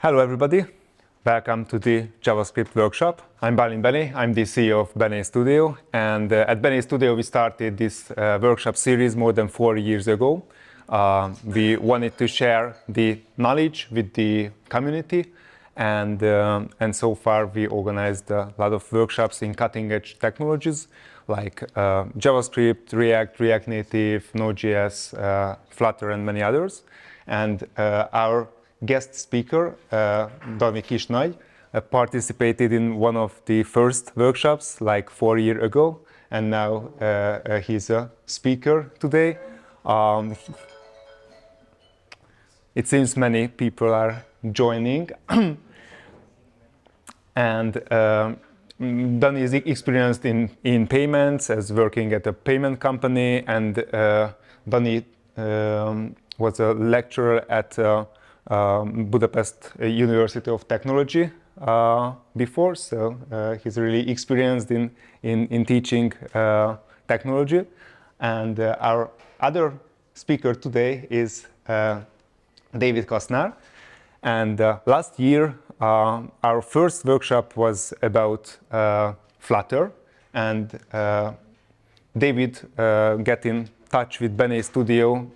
Hello everybody, welcome to the JavaScript Workshop. I'm Bene, I'm the CEO of Bene Studio, and at Bene Studio we started this workshop series more than 4 years ago. We wanted to share the knowledge with the community, and so far we organized a lot of workshops in cutting-edge technologies like JavaScript, React Native, Node.js, Flutter, and many others. And our guest speaker, Dávid Kis-Nagy, participated in one of the first workshops like 4 years ago, and now he's a speaker today. It seems many people are joining. And Dániel is experienced in payments as working at a payment company, and Dániel was a lecturer at Budapest University of Technology before, so he's really experienced in teaching technology. And our other speaker today is Dávid Kasznár. And last year, our first workshop was about Flutter, and Dávid got in touch with Bene Studio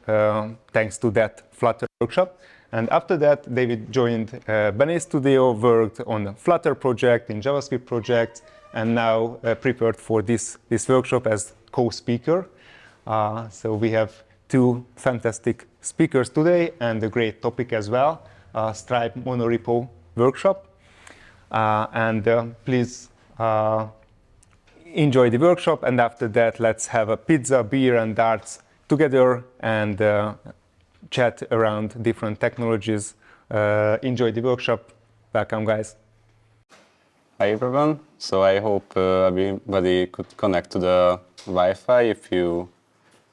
thanks to that Flutter workshop. And after that, Dávid joined Bene Studio, worked on the Flutter project, in JavaScript project, and now prepared for this workshop as co-speaker. So we have two fantastic speakers today and a great topic as well, Stripe monorepo workshop. Please enjoy the workshop, and after that let's have a pizza, beer and darts together and chat around different technologies. Enjoy the workshop. Welcome, guys. Hi everyone. So I hope everybody could connect to the Wi-Fi. If you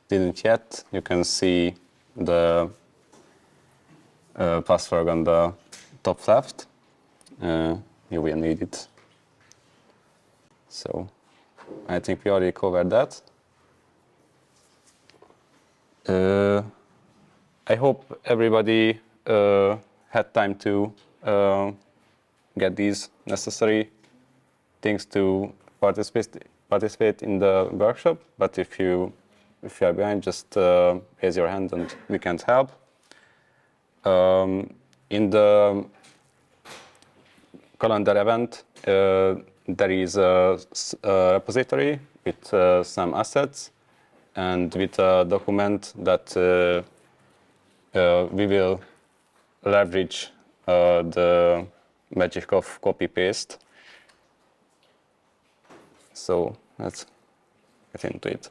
didn't yet, you can see the password on the top left. You will need it. So I think we already covered that. I hope everybody had time to get these necessary things to participate in the workshop. But if you are behind, just raise your hand and we can't help. In the calendar event, there is a repository with some assets and with a document that we will leverage the magic of copy-paste. So let's get into it.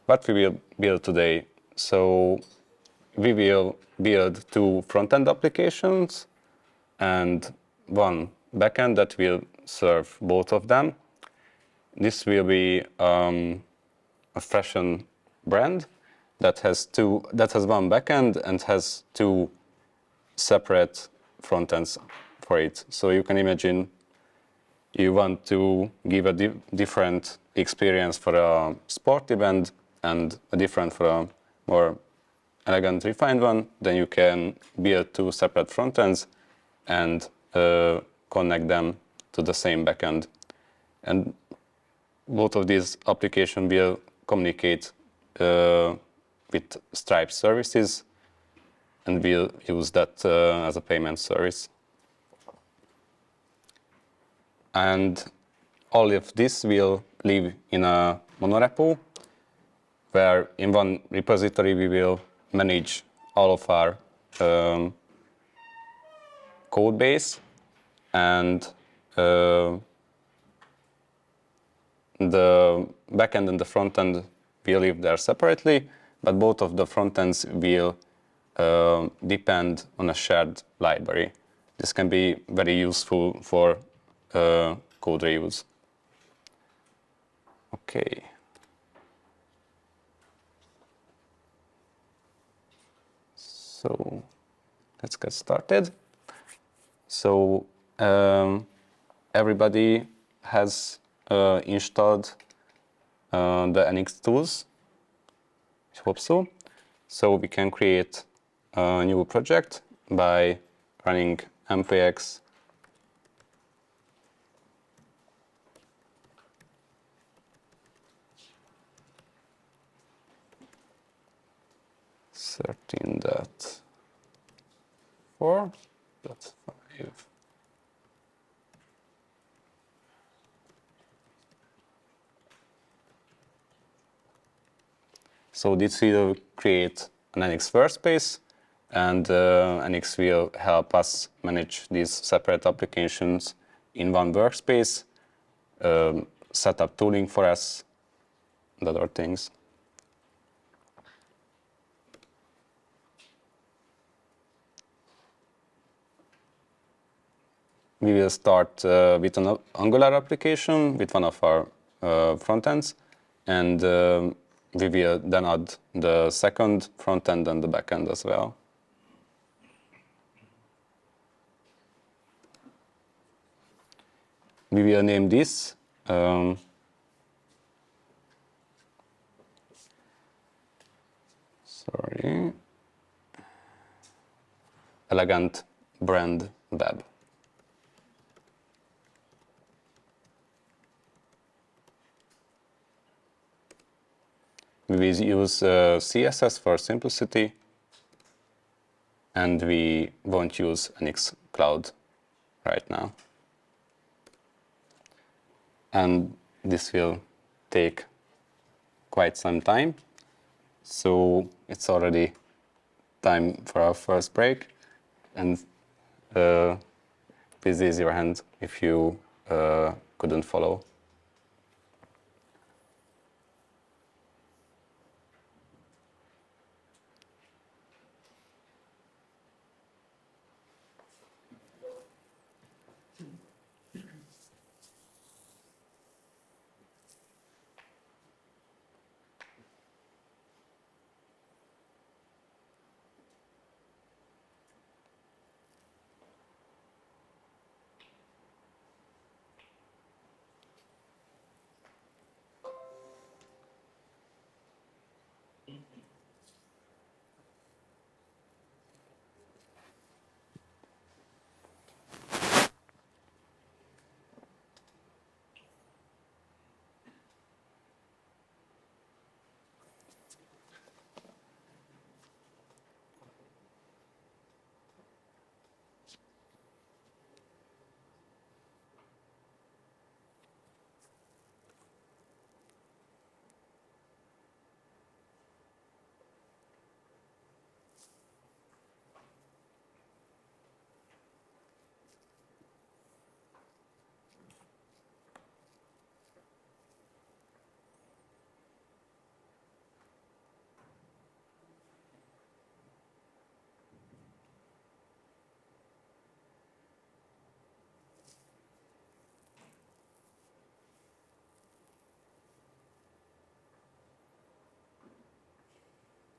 What we will build today. So we will build two front-end applications and one backend that will serve both of them. This will be a fashion brand that has one backend and has two separate front ends for it. So you can imagine you want to give a different experience for a sport event and a different for a more elegant, refined one. Then you can build two separate front ends and connect them to the same backend. And both of these applications will communicate with Stripe services, and we'll use that as a payment service. And all of this will live in a monorepo, where in one repository we will manage all of our code base, and the backend and the front end will live there separately, but both of the front ends will depend on a shared library. This can be very useful for code reuse. Okay. So let's get started. So everybody has installed the NX tools. I hope so. So we can create a new project by running mpx .4.5. So this will create an NX workspace, and NX will help us manage these separate applications in one workspace, set up tooling for us, and other things. We will start with an Angular application with one of our frontends, and we will then add the second frontend and the backend as well. We will name this Elegant Brand Web. We will use CSS for simplicity, and we won't use NX Cloud right now. And this will take quite some time, so it's already time for our first break. And please raise your hand if you couldn't follow.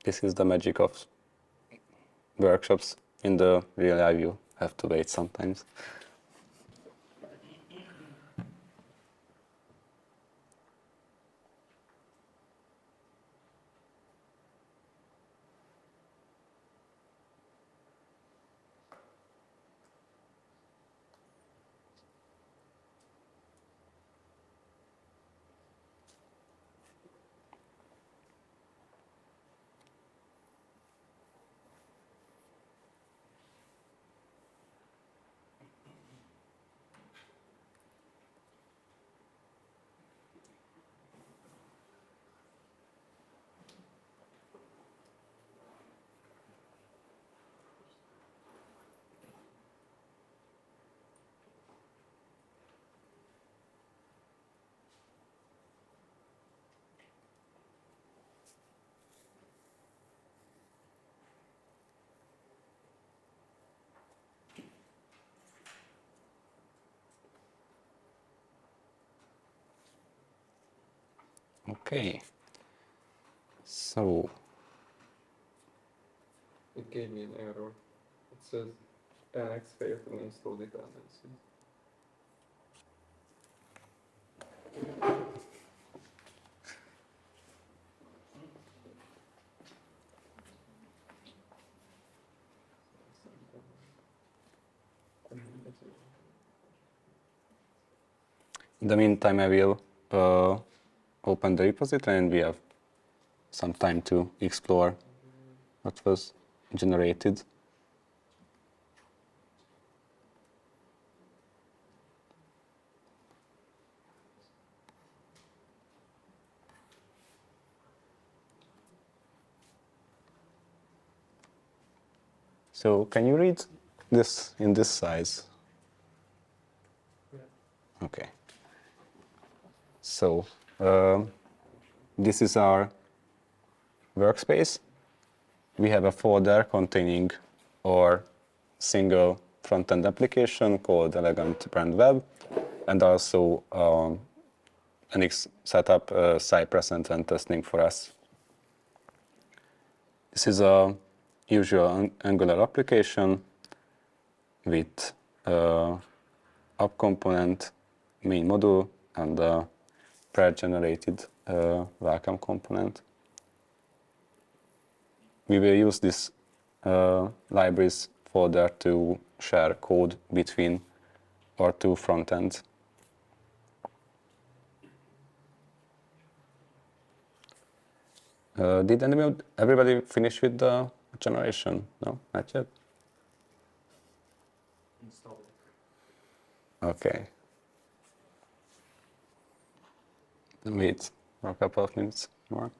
This is the magic of workshops. In the real life, you have to wait sometimes. Okay, so it gave me an error. It says NX failed to install dependencies. In the meantime, I will open the repository and we have some time to explore what was generated. So can you read this in this size? Okay. So this is our workspace. We have a folder containing our single front-end application called Elegant Brand Web, and also NX setup, Cypress and testing for us. This is a usual Angular application with app component, main module, and a pre-generated welcome component. We will use this libraries folder to share code between our two front ends. Did everybody finish with the generation? No, not yet. Okay. Wait for a couple of minutes more.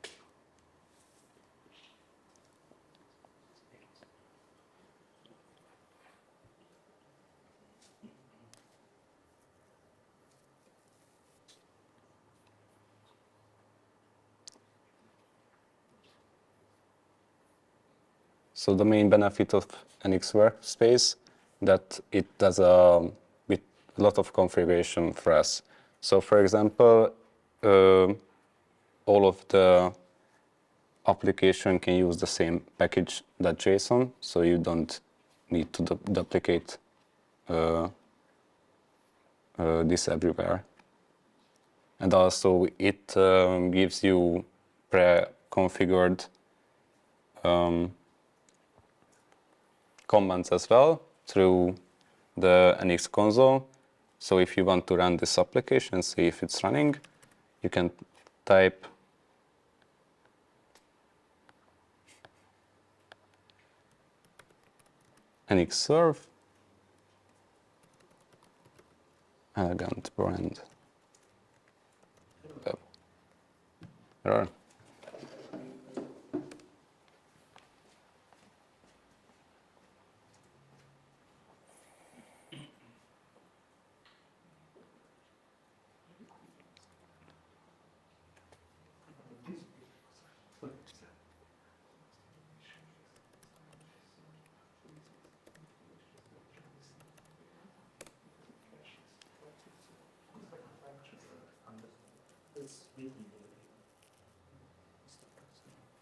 So the main benefit of NX Workspace that it does a lot of configuration for us. So for example, all of the application can use the same package.json, so you don't need to duplicate this everywhere. And also it gives you pre-configured commands as well through the NX console. So if you want to run this application, see if it's running, you can type NX serve elegant brand web error.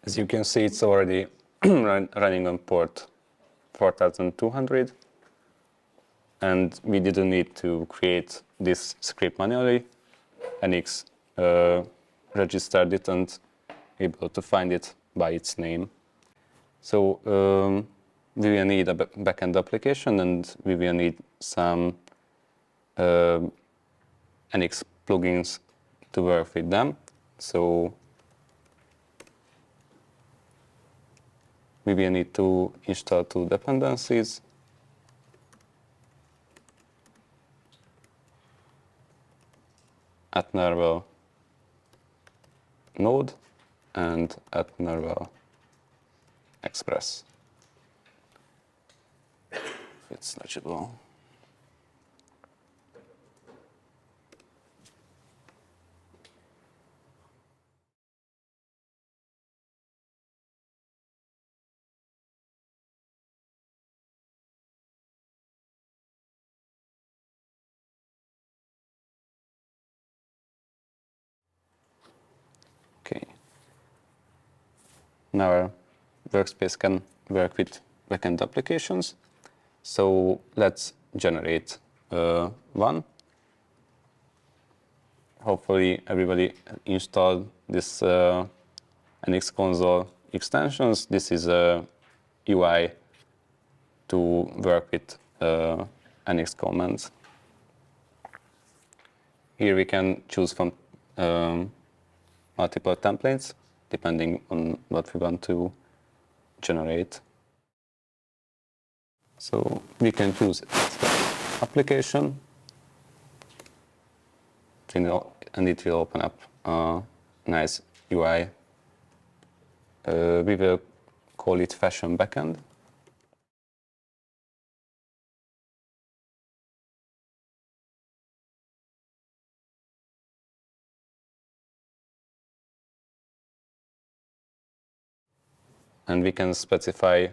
As you can see, it's already running on port 4200, and we didn't need to create this script manually. NX registered it and able to find it by its name. So we will need a backend application, and we will need some NX plugins to work with them. So we will need to install two dependencies. At Nerval node and at Nerval express. It's legible. Okay. Now our workspace can work with backend applications. So let's generate one. Hopefully everybody installed this NX console extensions. This is a UI to work with NX commands. here we can choose from multiple templates depending on what we want to generate. So we can choose application, and it will open up a nice UI. We will call it Fashion Backend. And we can specify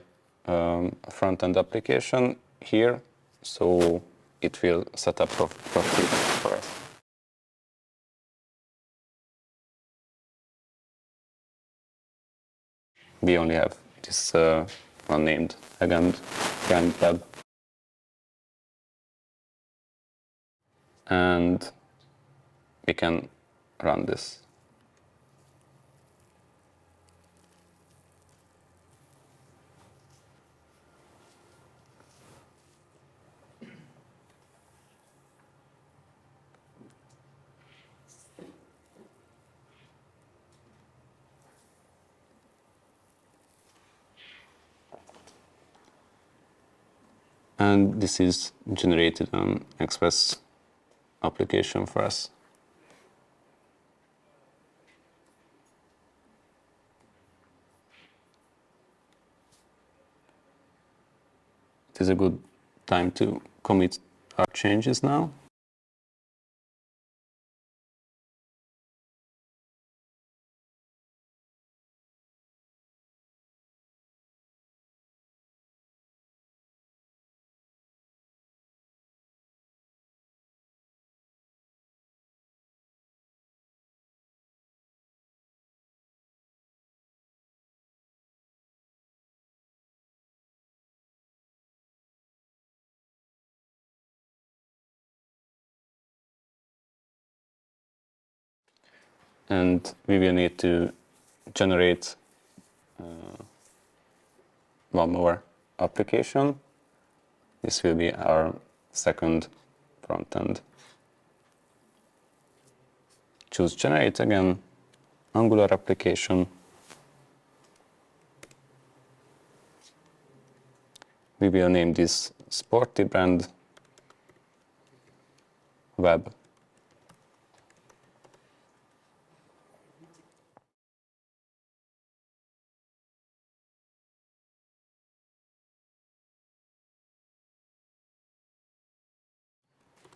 a front-end application here, so it will set up properly for us. We only have this one named again tab, and we can run this. And this is generated an Express application for us. It is a good time to commit our changes now. And we will need to generate one more application. This will be our second front end. Choose Generate again, Angular application. We will name this Sporty Brand Web.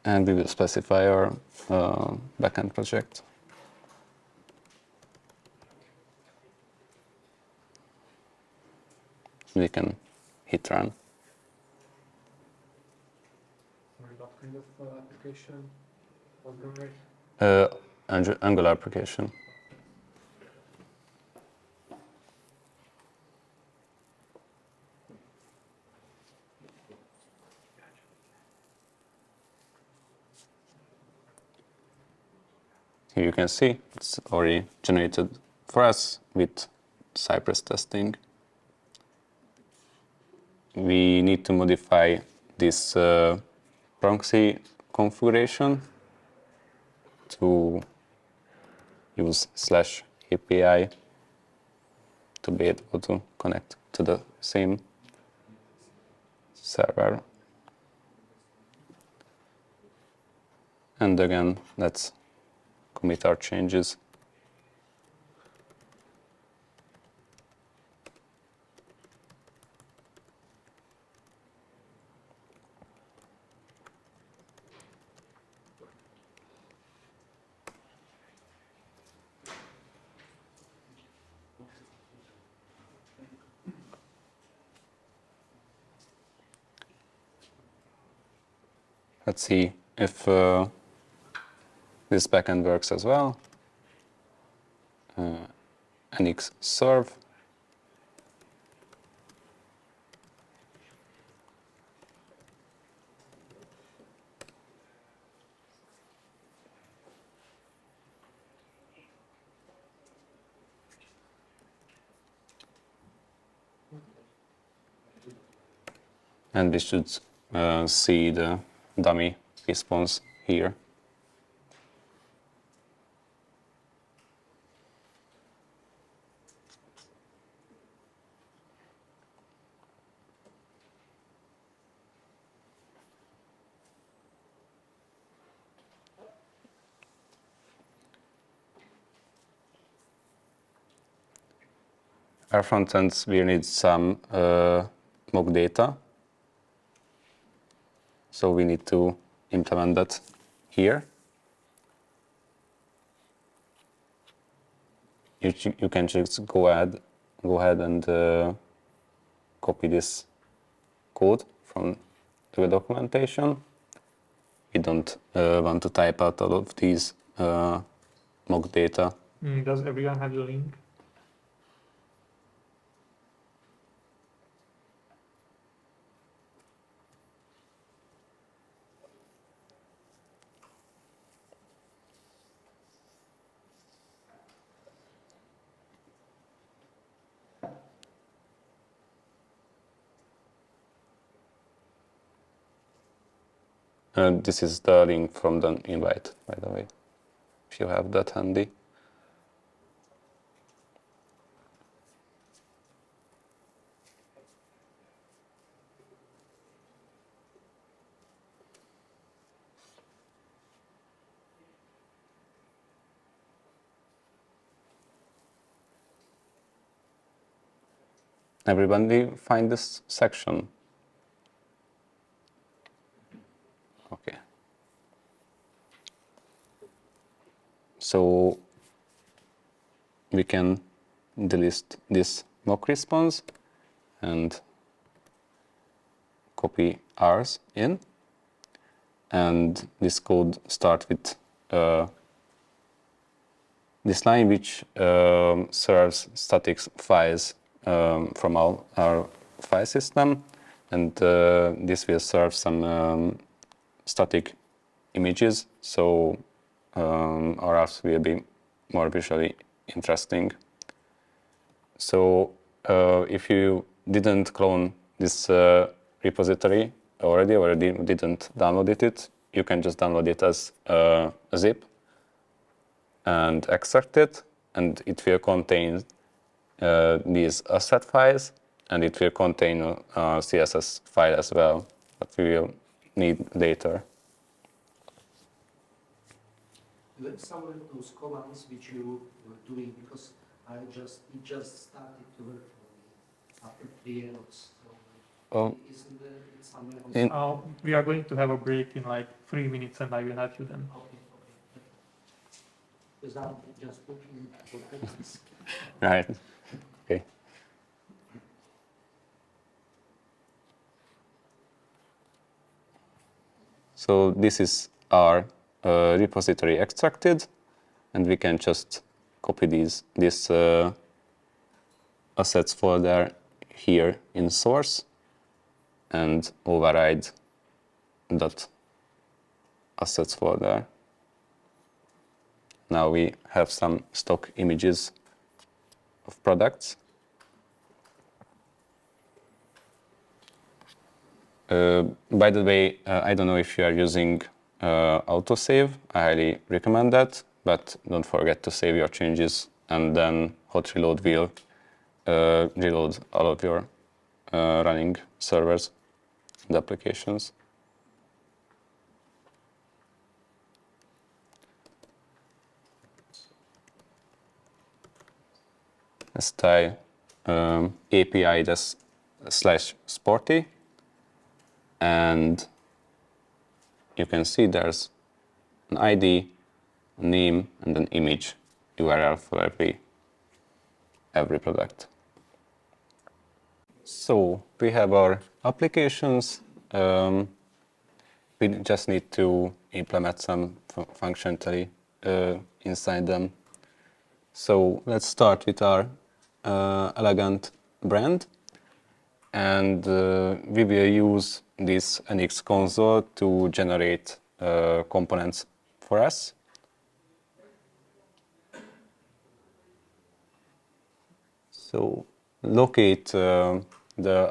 And we will specify our backend project. We can hit run. Sorry, what kind of application was generated? Angular application. Here you can see it's already generated for us with Cypress testing. We need to modify this proxy configuration to use /API to be able to connect to the same server. And again, let's commit our changes. Let's see if this backend works as well. NX serve. And we should see the dummy response here. our front ends will need some mock data. So we need to implement that here. You can just go ahead and copy this code from the documentation. We don't want to type out all of these mock data. Does everyone have the link? This is the link from the invite, by the way, if you have that handy. Everybody find this section? Okay. So we can delete this mock response and copy ours in. And this code starts with this line, which serves static files from our file system. And this will serve some static images, so our apps will be more visually interesting. So if you didn't clone this repository already, or didn't download it, you can just download it as a zip and extract it, and it will contain these asset files, and it will contain a CSS file as well, that we will need later. Let's summarize those commands which you were doing, because it just started to work for me after 3 years. So isn't it somewhere We are going to have a break in like 3 minutes, and I will help you then. Okay. Because I'm just looking for commands. Right. Okay. So this is our repository extracted, and we can just copy this assets folder here in source and override that assets folder. Now we have some stock images of products. By the way, I don't know if you are using autosave. I highly recommend that, but don't forget to save your changes, and then hot reload will reload all of your running servers and applications. Let's try API-/sporty, and you can see there's an ID, a name, and an image URL for every product. So we have our applications. We just need to implement some functionality inside them. So let's start with our elegant brand, and we will use this NX console to generate components for us. So locate the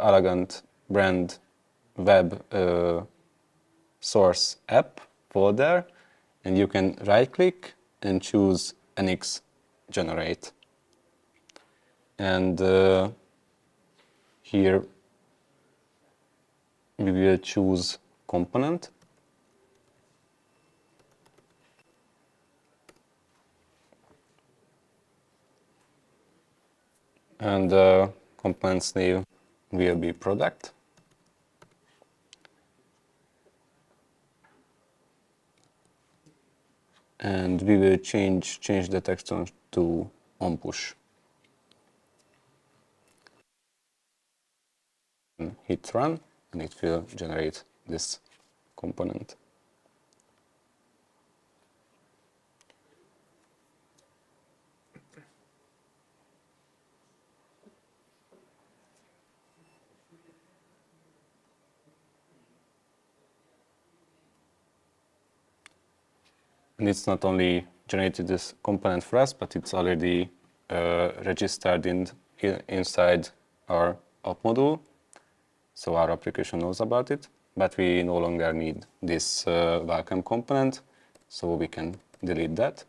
elegant brand web source app folder, and you can right click and choose NX generate. And here we will choose component. And the component's name will be product. And we will change the text to on push. And hit run, and it will generate this component. And it's not only generated this component for us, but it's already registered inside our app module. So our application knows about it, but we no longer need this welcome component, so we can delete that.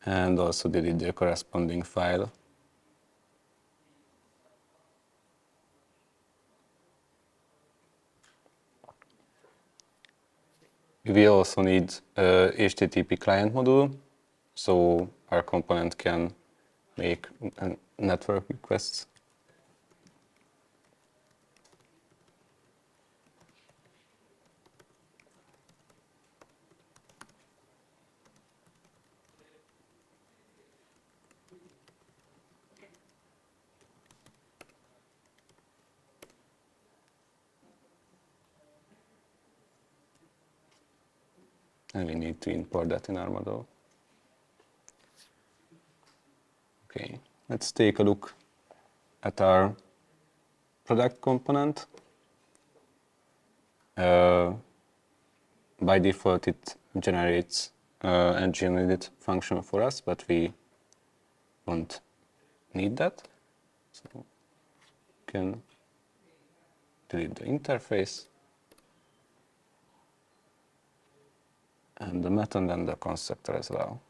And also delete the corresponding file. We also need HTTP client module, so our component can make network requests. And we need to import that in our model. Okay, let's take a look at our product component. By default, it generates an init function for us, but we won't need that. So we can delete the interface and the method and the constructor as well.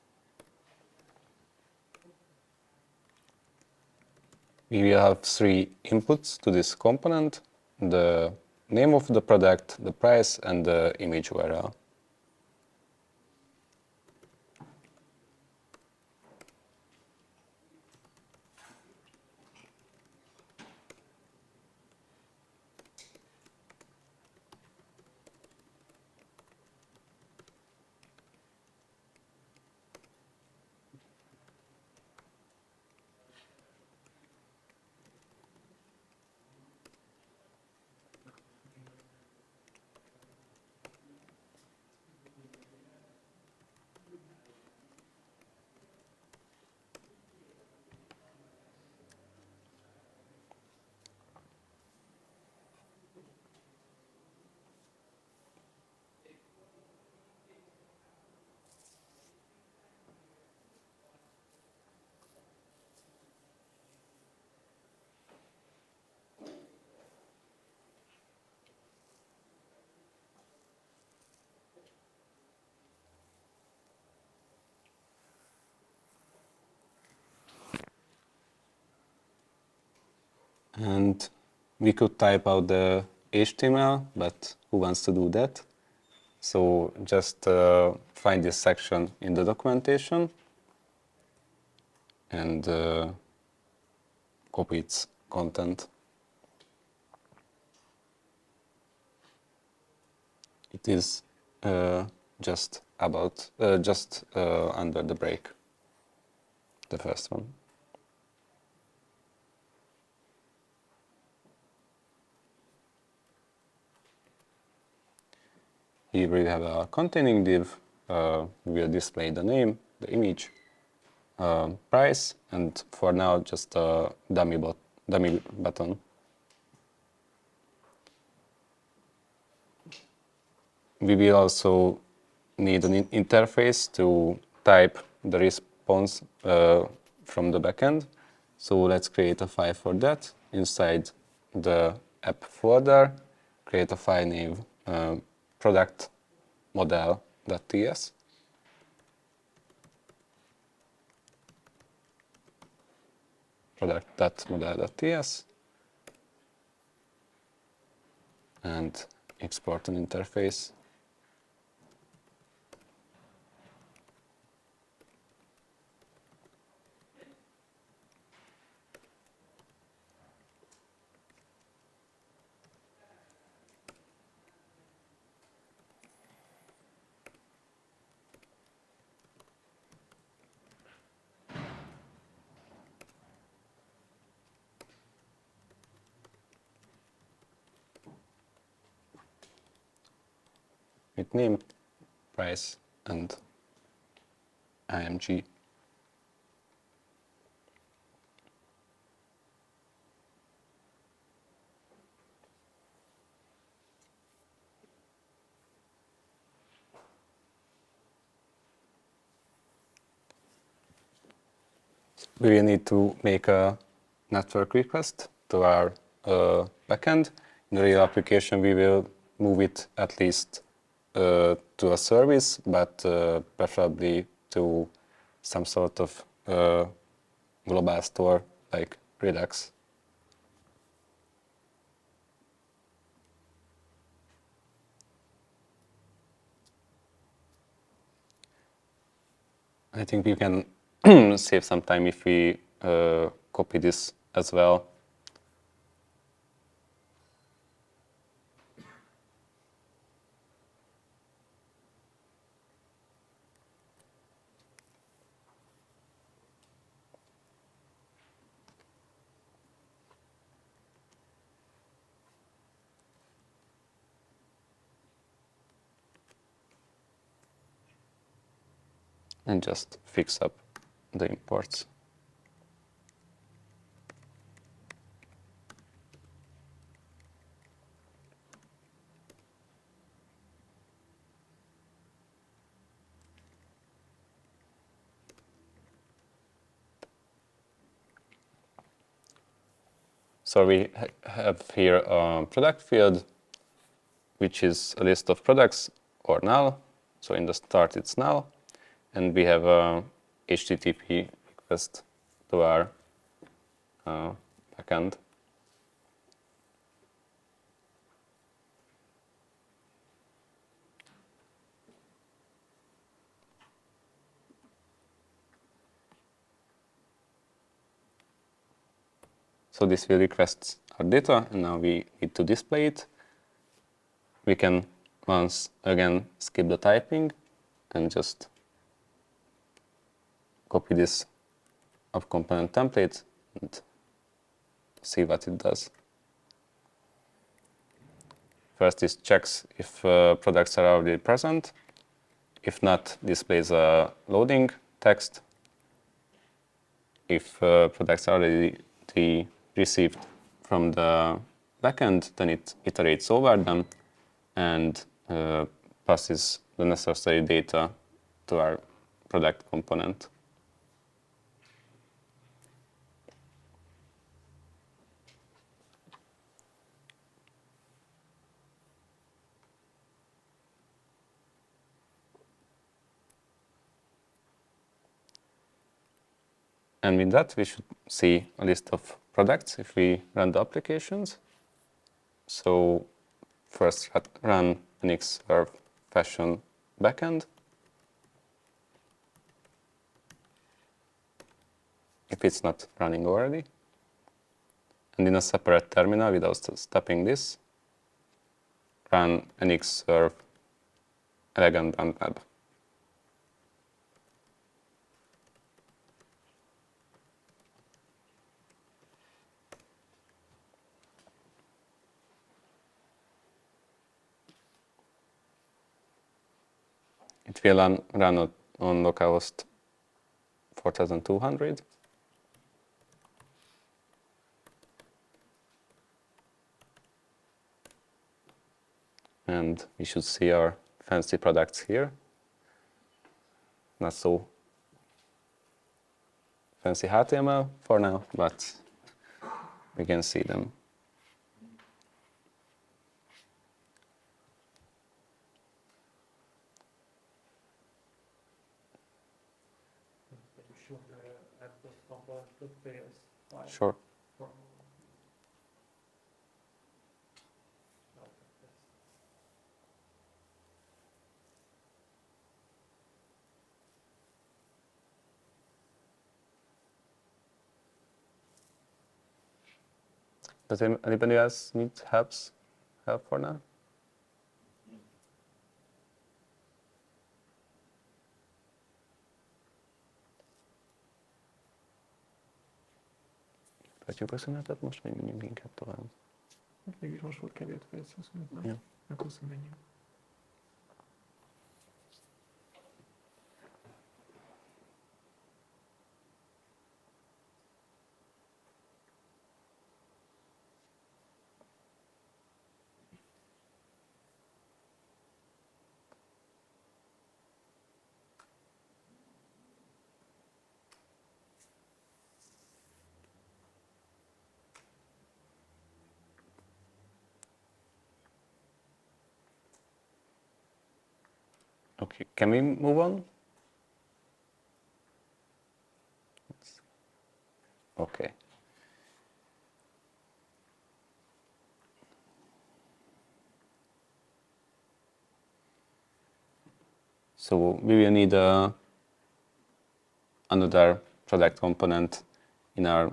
We will have 3 inputs to this component: the name of the product, the price, and the image URL. And we could type out the HTML, but who wants to do that? So just find this section in the documentation and copy its content. It is just under the break, the first one. Here we have a containing div. We will display the name, the image, price, and for now just a dummy button. We will also need an interface to type the response from the backend. So let's create a file for that. Inside the app folder, create a file named product model.ts. Product.model.ts and export an interface. with name, price, and IMG. We will need to make a network request to our backend. In the real application, we will move it at least to a service, but preferably to some sort of global store like Redux. I think we can save some time if we copy this as well. And just fix up the imports. So we have here a product field, which is a list of products or null. So in the start, it's null. And we have a HTTP request to our backend. So this will request our data, and now we need to display it. We can once again skip the typing and just copy this of component template and see what it does. First, it checks if products are already present. If not, displays a loading text. If products are already received from the backend, then it iterates over them and passes the necessary data to our product component. And with that, we should see a list of products if we run the applications. So first run nxserve fashion backend. If it's not running already. And in a separate terminal without stopping this, run nxserve elegant and web. It will run on localhost 4200. And we should see our fancy products here. Not so fancy HTML for now, but we can see them. Sure. Does anybody else need help for now? Tartjuk a szünetet most, vagy menjünk inkább tovább? Mégis most volt kevés perc, azt mondtam. Ja. Akkor menjünk. Okay, can we move on? Okay. So we will need another product component in our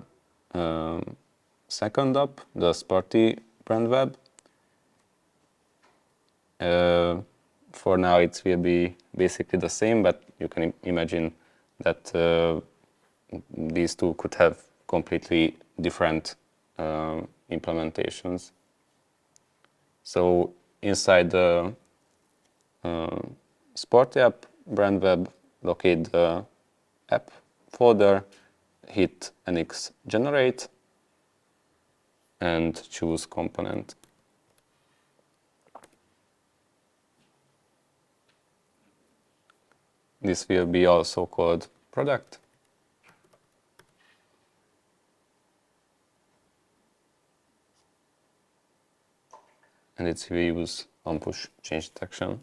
second app, the Sporty brand web. For now, it will be basically the same, but you can imagine that these two could have completely different implementations. So inside the Sporty app brand web, locate the app folder, hit nx generate, and choose component. This will be also called product. And it will use on-push change detection.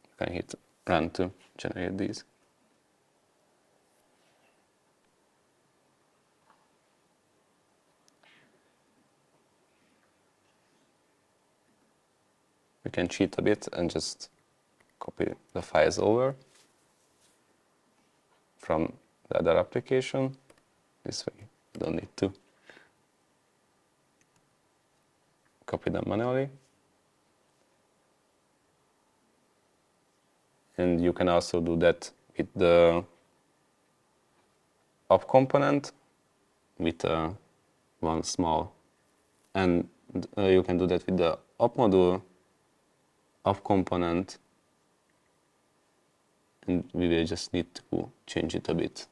You can hit run to generate these. We can cheat a bit and just copy the files over from the other application. This way, you don't need to copy them manually. And you can also do that with the app component with one small. And you can do that with the app module, app component, and we will just need to change it a bit.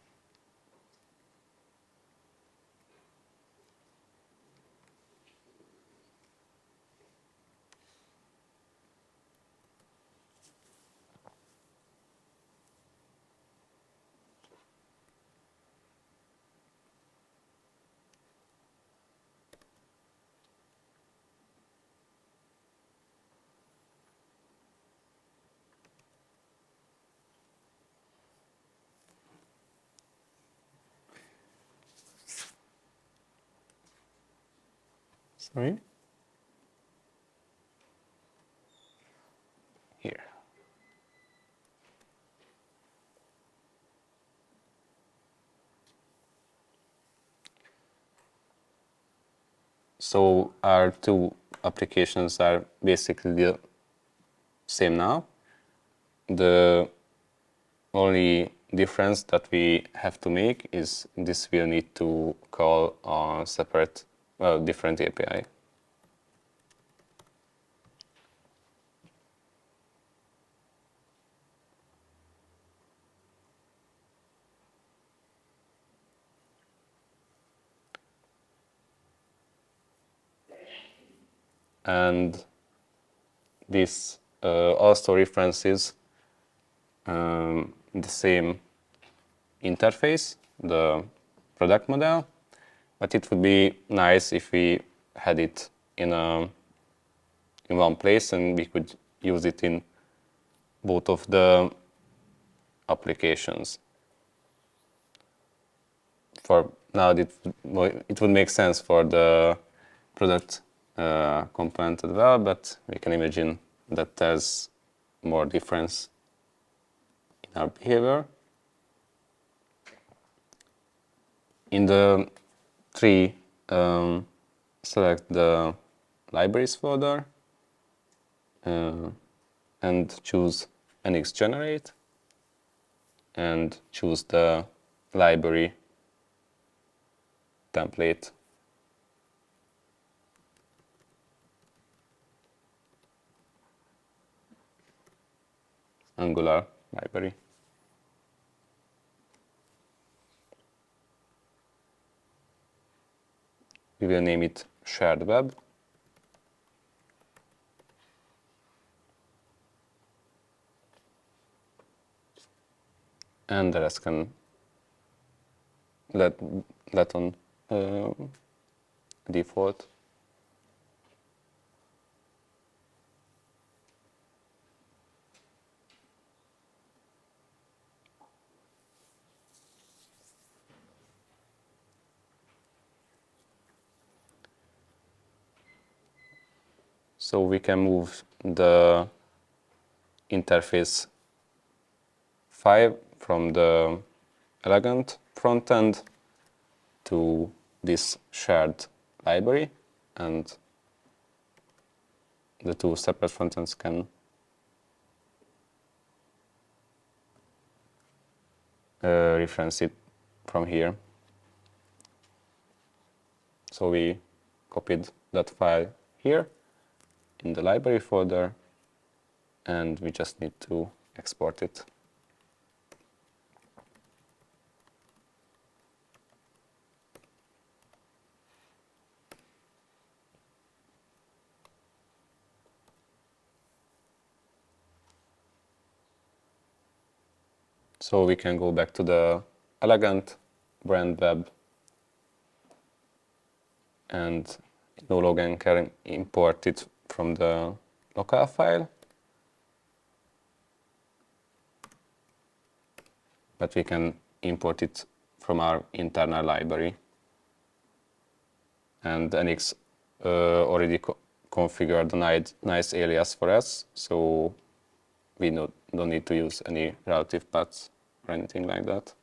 Sorry? Here. So our two applications are basically the same now. The only difference that we have to make is this will need to call a separate, different API. And this also references the same interface, the product model, but it would be nice if we had it in one place and we could use it in both of the applications. For now, it would make sense for the product component as well, but we can imagine that there's more difference in our behavior. In the tree, select the libraries folder and choose nx generate and choose the library template. Angular library. We will name it shared web. And the rest can let on default. So we can move the interface 5 from the elegant front end to this shared library, and the two separate front ends can reference it from here. So we copied that file here in the library folder, and we just need to export it. So we can go back to the elegant brand web, and no longer can import it from the local file, but we can import it from our internal library. And NX already configured a nice alias for us, so we don't need to use any relative paths or anything like that.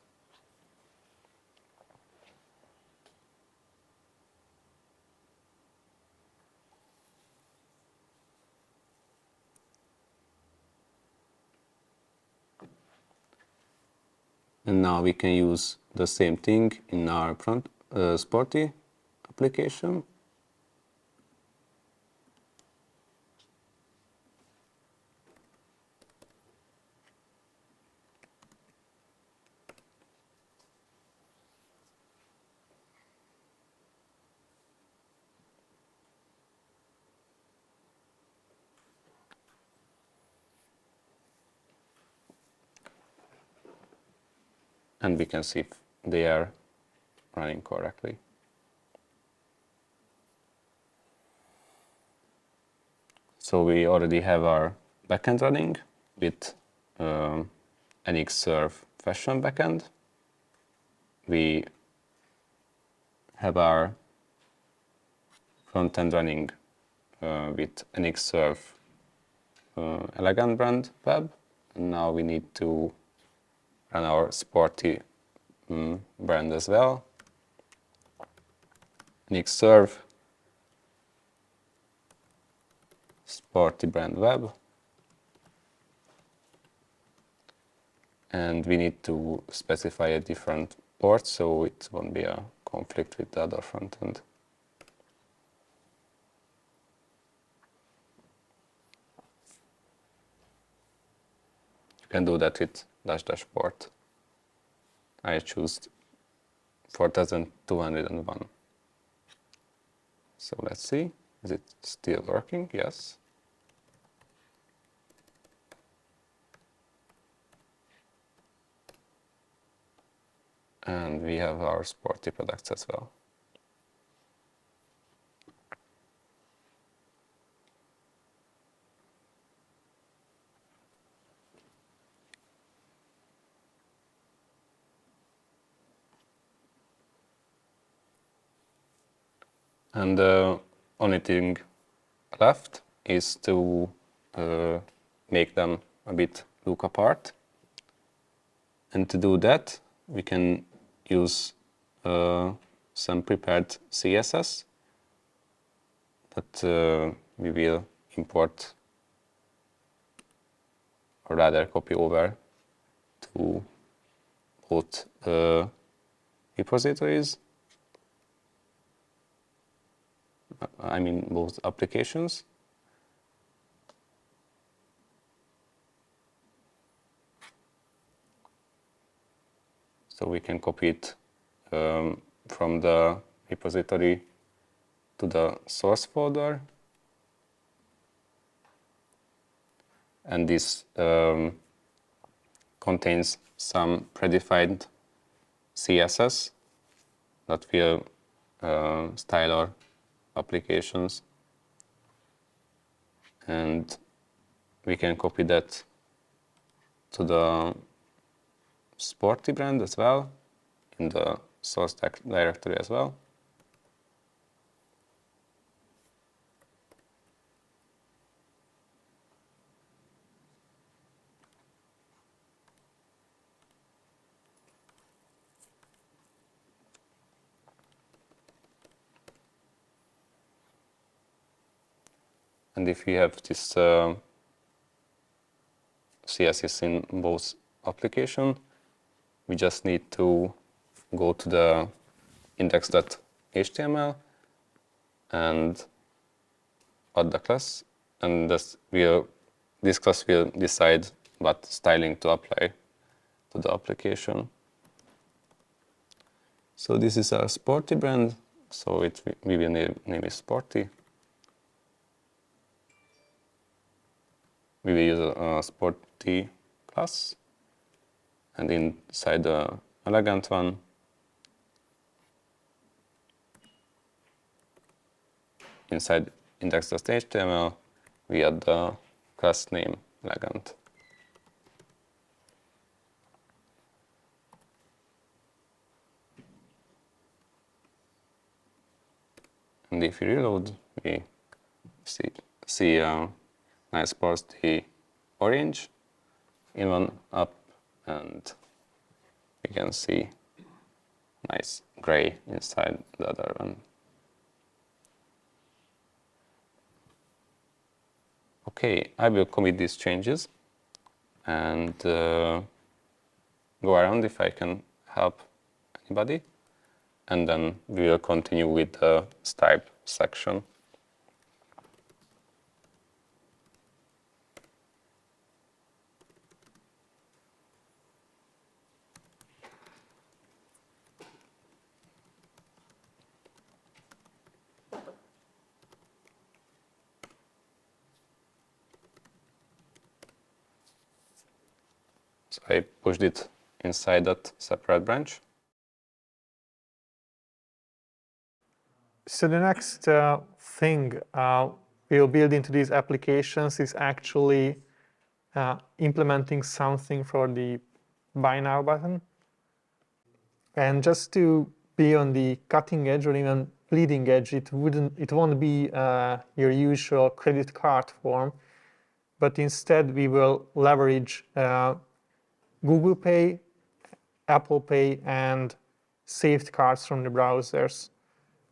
And now we can use the same thing in our Sporty application. And we can see if they are running correctly. So we already have our backend running with NX-Serve Fashion backend. We have our front end running with NX-Serve Elegant brand web. And now we need to run our Sporty brand as well. NX-Serve Sporty brand web, and we need to specify a different port so it won't be a conflict with the other front end. You can do that with -- port. I choose 4201. So let's see, is it still working? Yes. And we have our Sporty products as well. And the only thing left is to make them a bit look apart. And to do that, we can use some prepared CSS that we will import, or rather copy over to both repositories. I mean both applications. So we can copy it from the repository to the source folder. And this contains some predefined CSS that will style our applications. And we can copy that to the Sporty brand as well, in the source directory as well. And if you have this CSS in both applications, we just need to go to the index.html and add the class, and this class will decide what styling to apply to the application. So this is our Sporty brand, so we will name it Sporty. We will use a Sporty class, and inside the elegant one, inside index.html, we add the class name elegant. And if we reload, we see a nice Sporty orange in one app, and we can see nice gray inside the other one. Okay, I will commit these changes and go around if I can help anybody, and then we will continue with the Stripe section. So I pushed it inside that separate branch. So the next thing we'll build into these applications is actually implementing something for the Buy Now button. And just to be on the cutting edge or even bleeding edge, it won't be your usual credit card form, but instead we will leverage Google Pay, Apple Pay, and saved cards from the browsers.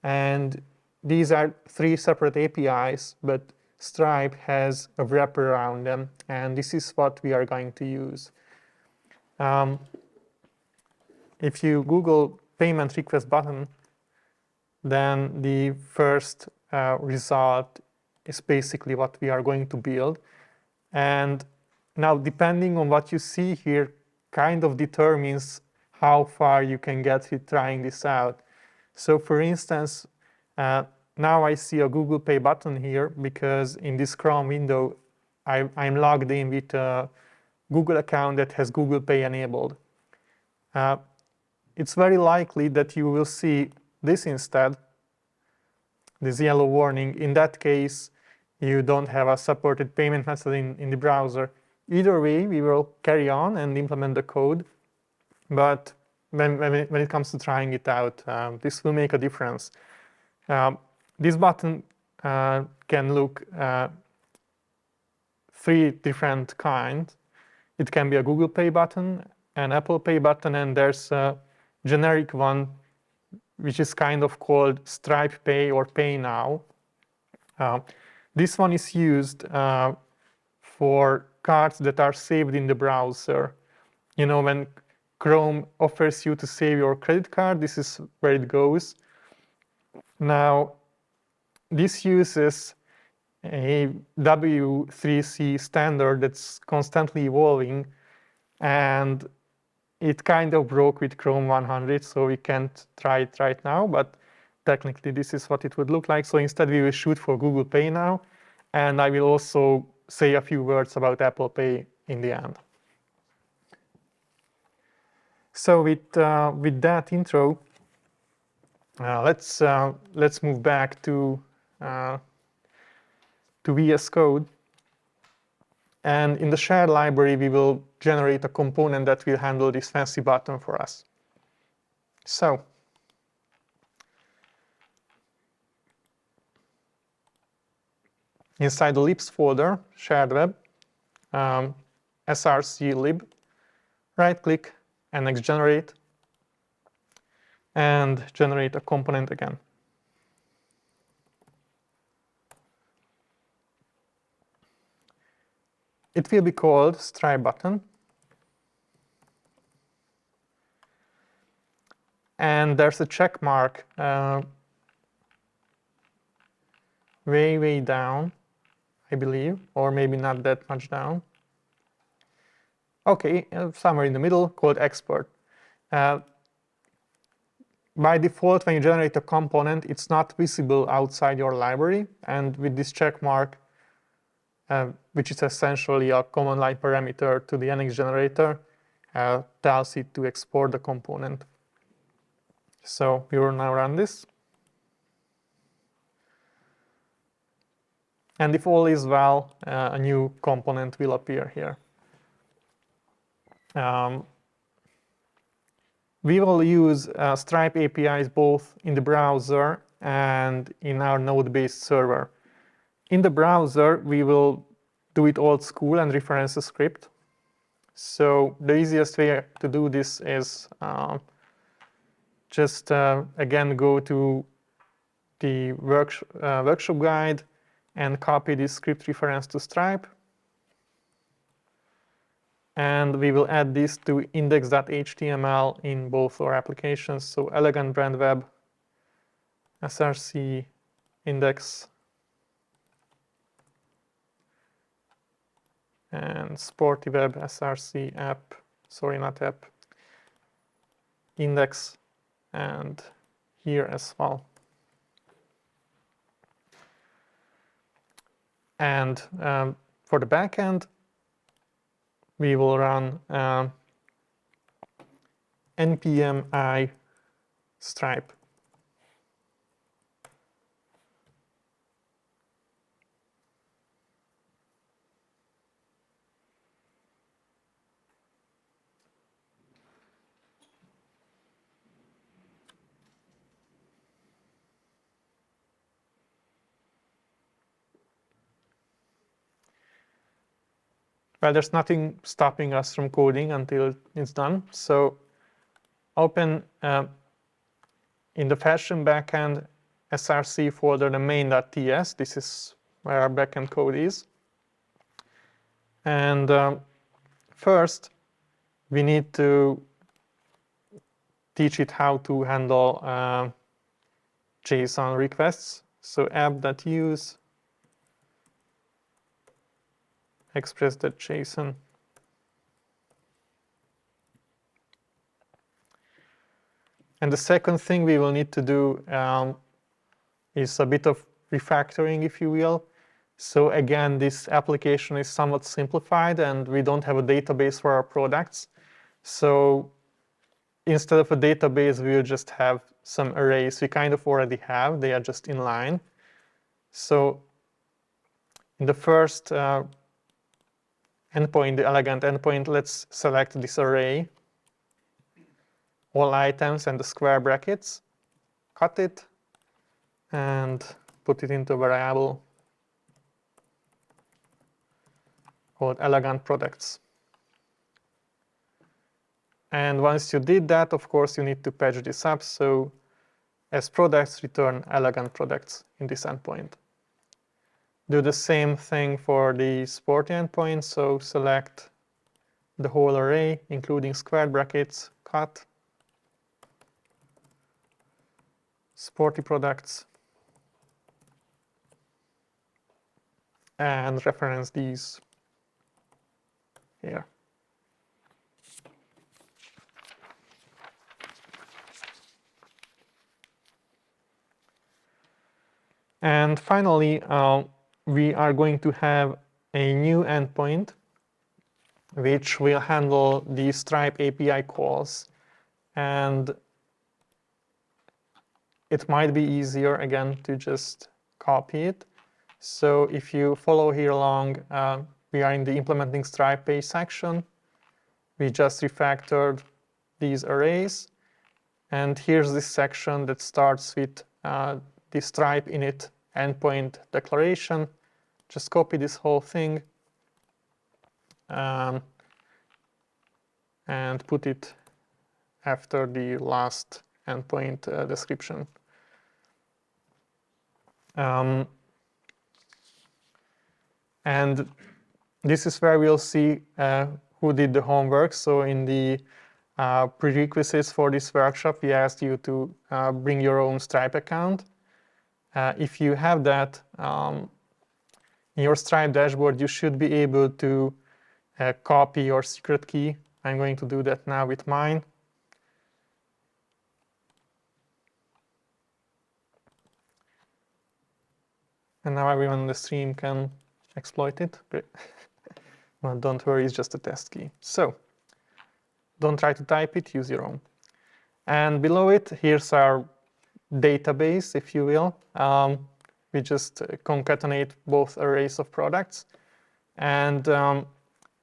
And these are three separate APIs, but Stripe has a wrapper around them, and this is what we are going to use. If you Google payment request button, then the first result is basically what we are going to build. And now, depending on what you see here, kind of determines how far you can get with trying this out. So for instance, now I see a Google Pay button here because in this Chrome window, I'm logged in with a Google account that has Google Pay enabled. It's very likely that you will see this instead, this yellow warning. In that case, you don't have a supported payment method in the browser. Either way, we will carry on and implement the code. But when it comes to trying it out, this will make a difference. This button can look three different kinds. It can be a Google Pay button, an Apple Pay button, and there's a generic one which is kind of called Stripe Pay or Pay Now. This one is used for cards that are saved in the browser. You know, when Chrome offers you to save your credit card, this is where it goes. Now, this uses a W3C standard that's constantly evolving, and it kind of broke with Chrome 100, so we can't try it right now, but technically this is what it would look like. So instead we will shoot for Google Pay now, and I will also say a few words about Apple Pay in the end. So with that intro, let's move back to VS Code. And in the shared library, we will generate a component that will handle this fancy button for us. So inside the libs folder, shared web, src lib, right-click, and generate, and generate a component again. it will be called Stripe button. And there's a check mark way down, I believe, or maybe not that much down. Okay, somewhere in the middle, called export. By default, when you generate a component, it's not visible outside your library, and with this check mark, which is essentially a command line parameter to the NX generator, tells it to export the component. So we will now run this. And if all is well, a new component will appear here. We will use Stripe APIs both in the browser and in our node-based server. In the browser, we will do it old school and reference a script. So the easiest way to do this is just again go to the workshop guide and copy this script reference to Stripe. And we will add this to index.html in both our applications. So elegant brand web, src, index, and sporty web, src, app, sorry, not app, index, and here as well. And for the backend, we will run npm I Stripe. Well, there's nothing stopping us from coding until it's done. So open in the fashion backend src folder the main.ts. This is where our backend code is. And first, we need to teach it how to handle JSON requests. So app.use express.json. And the second thing we will need to do is a bit of refactoring, if you will. So again, this application is somewhat simplified and we don't have a database for our products. So instead of a database, we'll just have some arrays we kind of already have. They are just in line. So in the first endpoint, the elegant endpoint, let's select this array, all items and the square brackets, cut it, and put it into a variable called elegant products. And once you did that, of course, you need to patch this up. So as products, return elegant products in this endpoint. Do the same thing for the sporty endpoint. So select the whole array, including squared brackets, cut, sporty products, and reference these here. And finally, we are going to have a new endpoint which will handle the Stripe API calls. And it might be easier, again, to just copy it. So if you follow here along, we are in the implementing Stripe page section. We just refactored these arrays. And here's this section that starts with the Stripe init endpoint declaration. Just copy this whole thing and put it after the last endpoint description. And this is where we'll see who did the homework. So in the prerequisites for this workshop, we asked you to bring your own Stripe account. If you have that in your Stripe dashboard, you should be able to copy your secret key. I'm going to do that now with mine. And now everyone on the stream can exploit it. Great. Well, don't worry, it's just a test key. So don't try to type it, use your own. And below it, here's our database, if you will. We just concatenate both arrays of products. And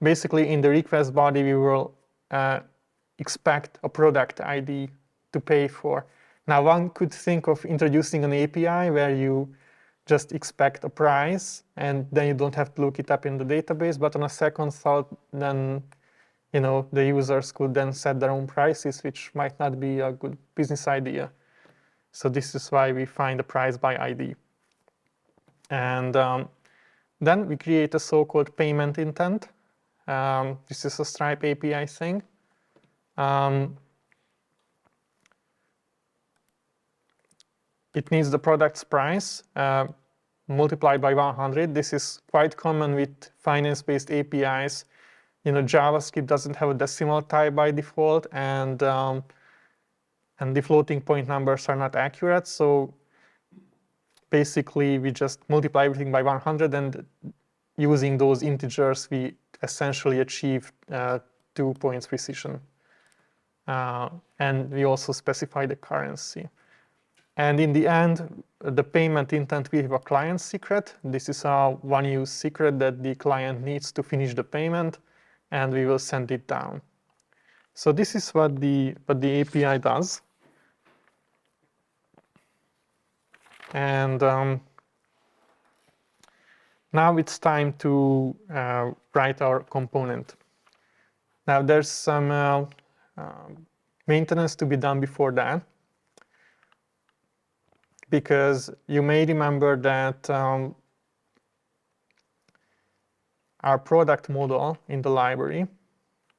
basically, in the request body, we will expect a product ID to pay for. Now, one could think of introducing an API where you just expect a price, and then you don't have to look it up in the database. But on a second thought, then the users could then set their own prices, which might not be a good business idea. So this is why we find the price by ID. And then we create a so-called payment intent. This is a Stripe API thing. It needs the product's price multiplied by 100. This is quite common with finance-based APIs. JavaScript doesn't have a decimal type by default, and the floating point numbers are not accurate. So basically, we just multiply everything by 100, and using those integers, we essentially achieve 2 points precision. And we also specify the currency. And in the end, the payment intent, we have a client secret. This is a one-use secret that the client needs to finish the payment, and we will send it down. So this is what the API does. And now it's time to write our component. Now there's some maintenance to be done before that, because you may remember that our product model in the library,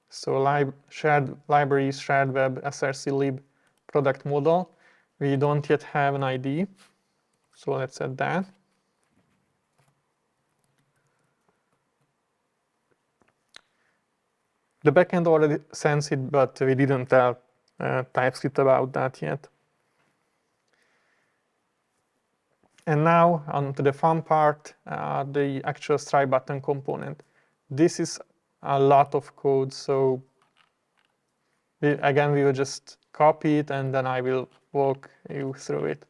so shared library, shared web, src lib product model, we don't yet have an ID. So let's add that. The backend already sends it, but we didn't tell TypeScript about that yet. And now on to the fun part, the actual Stripe button component. This is a lot of code, so we will just copy it, and then I will walk you through it.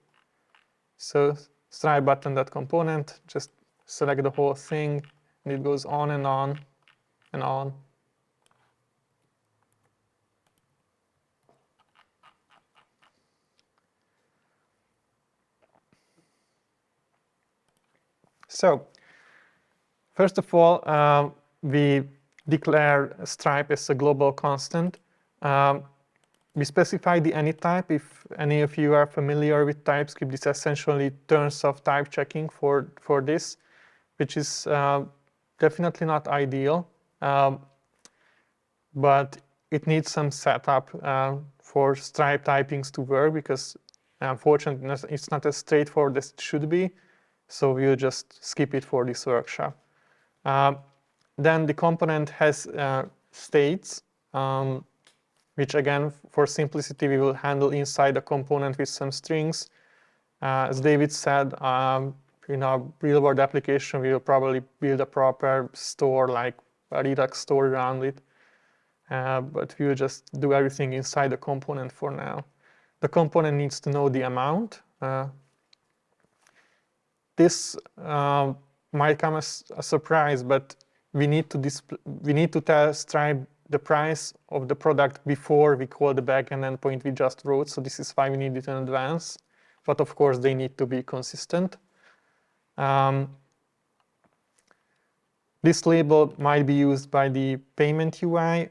So Stripe button.component, just select the whole thing, and it goes on and on and on. So first of all, we declare Stripe as a global constant. We specify the any type. If any of you are familiar with TypeScript, this essentially turns off type checking for this, which is definitely not ideal. But it needs some setup for Stripe typings to work, because unfortunately it's not as straightforward as it should be. So we'll just skip it for this workshop. Then the component has states, which again, for simplicity, we will handle inside the component with some strings. As David said, in our real-world application, we will probably build a proper store, like a Redux store around it. But we will just do everything inside the component for now. The component needs to know the amount. This might come as a surprise, but we need to tell Stripe the price of the product before we call the backend endpoint we just wrote. So this is why we need it in advance. But of course, they need to be consistent. This label might be used by the payment UI.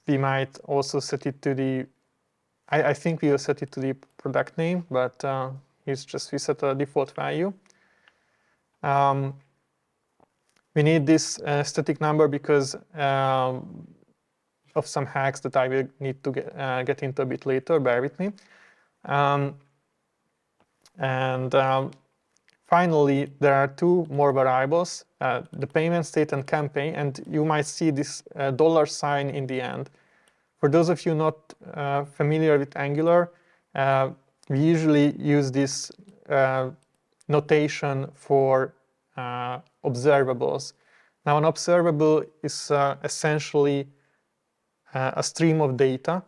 We might also set it to the, I think we will set it to the product name, but we set a default value. We need this static number because of some hacks that I will need to get into a bit later, bear with me. Finally, there are two more variables, the payment state and campaign, and you might see this $sign in the end. For those of you not familiar with Angular, we usually use this notation for observables. Now, an observable is essentially a stream of data,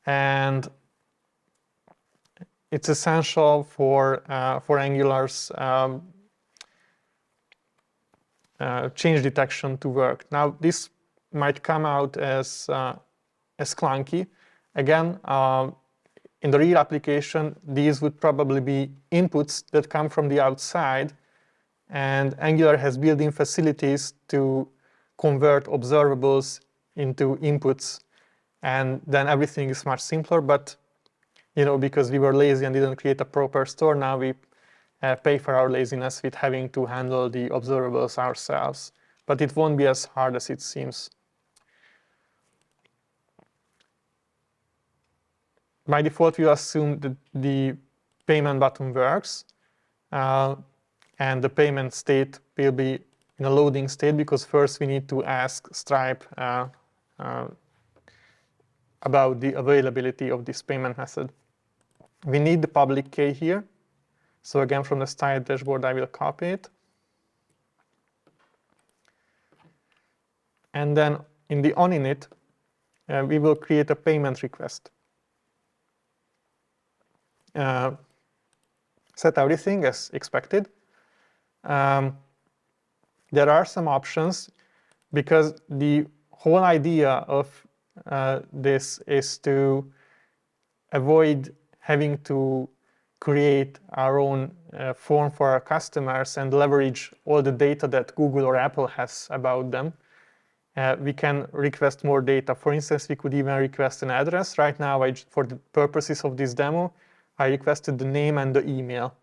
and it's essential for Angular's change detection to work. Now, this might come out as clunky. Again, in the real application, these would probably be inputs that come from the outside, and Angular has built-in facilities to convert observables into inputs, and then everything is much simpler. But because we were lazy and didn't create a proper store, now we pay for our laziness with having to handle the observables ourselves. But it won't be as hard as it seems. By default, we assume that the payment button works, and the payment state will be in a loading state, because first we need to ask Stripe about the availability of this payment method. We need the public key here. So again, from the style dashboard, I will copy it. And then in the onInit, we will create a payment request. Set everything as expected. There are some options, because the whole idea of this is to avoid having to create our own form for our customers and leverage all the data that Google or Apple has about them. We can request more data. For instance, we could even request an address. Right now, for the purposes of this demo, I requested the name and the email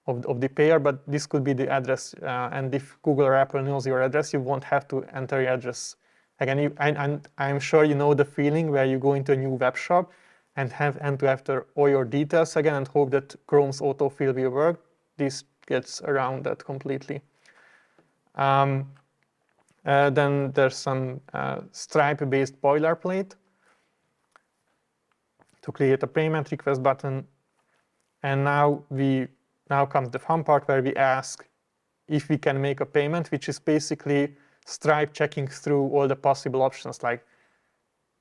of the payer, but this could be the address. And if Google or Apple knows your address, you won't have to enter your address. Again, I'm sure you know the feeling where you go into a new web shop and have to enter all your details again and hope that Chrome's autofill will work. This gets around that completely. Then there's some Stripe-based boilerplate to create a payment request button. And now comes the fun part, where we ask if we can make a payment, which is basically Stripe checking through all the possible options, like,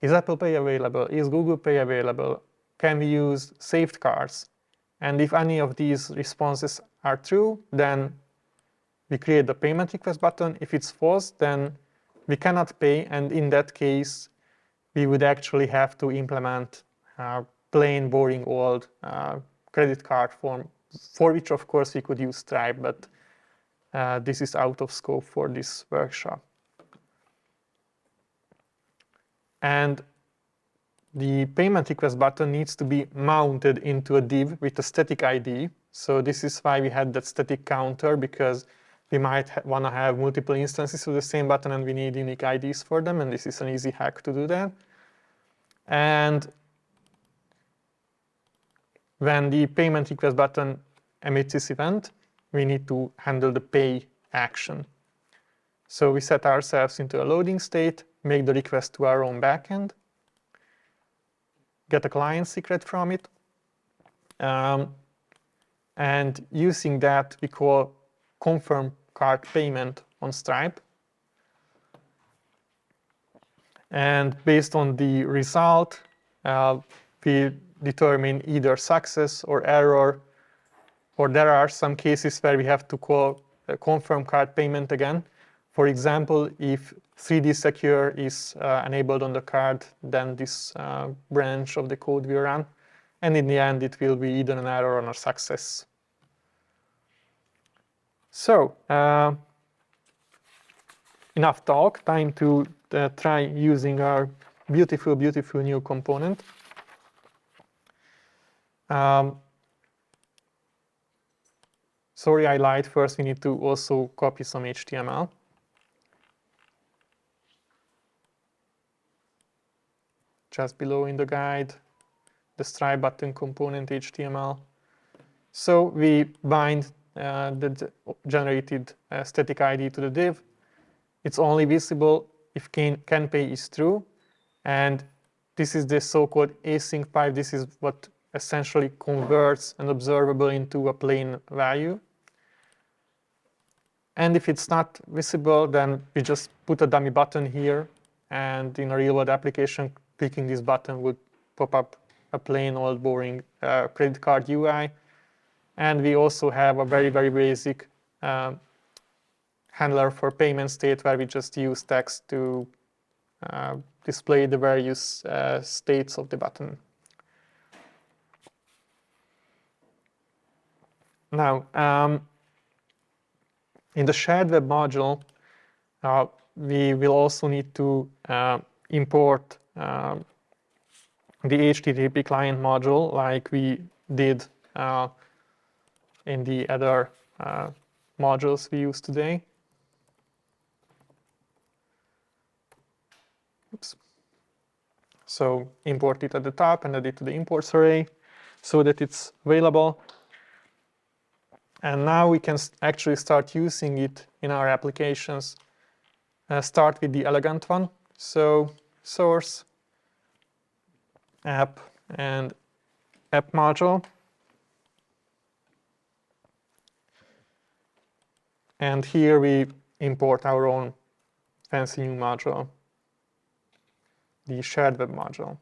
is Apple Pay available? Is Google Pay available? Can we use saved cards? And if any of these responses are true, then we create the payment request button. If it's false, then we cannot pay, and in that case, we would actually have to implement plain, boring, old credit card form, for which, of course, we could use Stripe, but this is out of scope for this workshop. And the payment request button needs to be mounted into a div with a static ID. So this is why we had that static counter, because we might want to have multiple instances of the same button, and we need unique IDs for them, and this is an easy hack to do that. And when the payment request button emits this event, we need to handle the pay action. So we set ourselves into a loading state, make the request to our own backend, get a client secret from it, and using that, we call confirm card payment on Stripe. And based on the result, we determine either success or error, or there are some cases where we have to call confirm card payment again. For example, if 3D Secure is enabled on the card, then this branch of the code will run. And in the end, it will be either an error or a success. So, enough talk, time to try using our beautiful, beautiful new component. Sorry, I lied. First, we need to also copy some HTML. just below in the guide, the stripe button component HTML. So we bind the generated static ID to the div. It's only visible if canPay is true, and this is the so-called async pipe. This is what essentially converts an observable into a plain value. And if it's not visible, then we just put a dummy button here, and in a real-world application, clicking this button would pop up a plain old boring credit card UI. And we also have a very, very basic handler for payment state where we just use text to display the various states of the button. Now, in the shared web module, we will also need to import the HTTP client module like we did in the other modules we use today. Oops. So import it at the top and add it to the imports array so that it's available. And now we can actually start using it in our applications. Start with the elegant one. So source, app, and app module. And here we import our own fancy new module, the shared web module.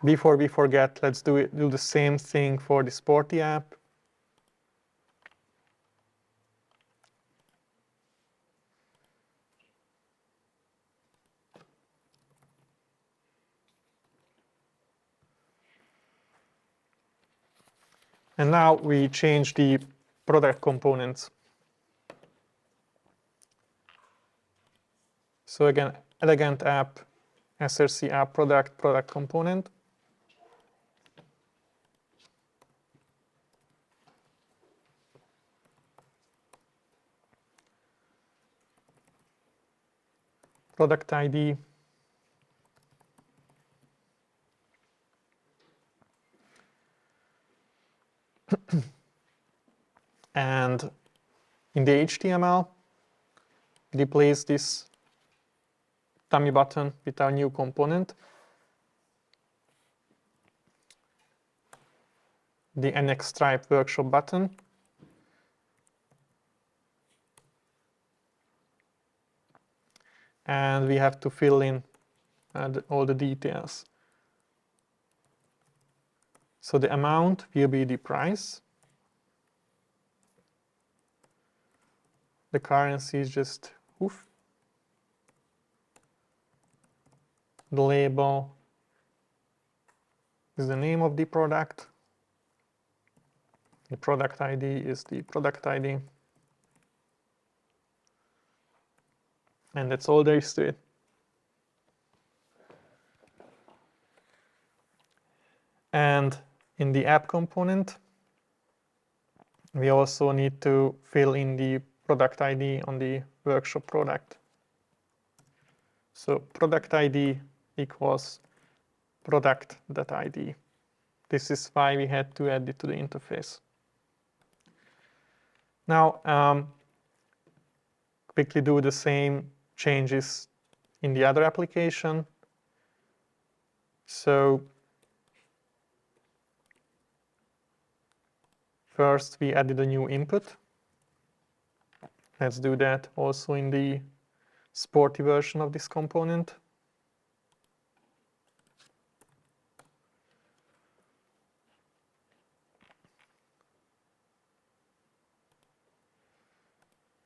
Before we forget, let's do the same thing for the sporty app. And now we change the product components. So again, elegant app, src app product component. Product ID. And in the HTML, replace this dummy button with our new component, the ngrok workshop button. And we have to fill in all the details. So the amount will be the price. The currency is just oof. The label is the name of the product. The product ID is the product ID. And that's all there is to it. And in the app component, we also need to fill in the product ID on the workshop product. So product ID equals product.id. This is why we had to add it to the interface. Now, quickly do the same changes in the other application. So first, we added a new input. Let's do that also in the sporty version of this component.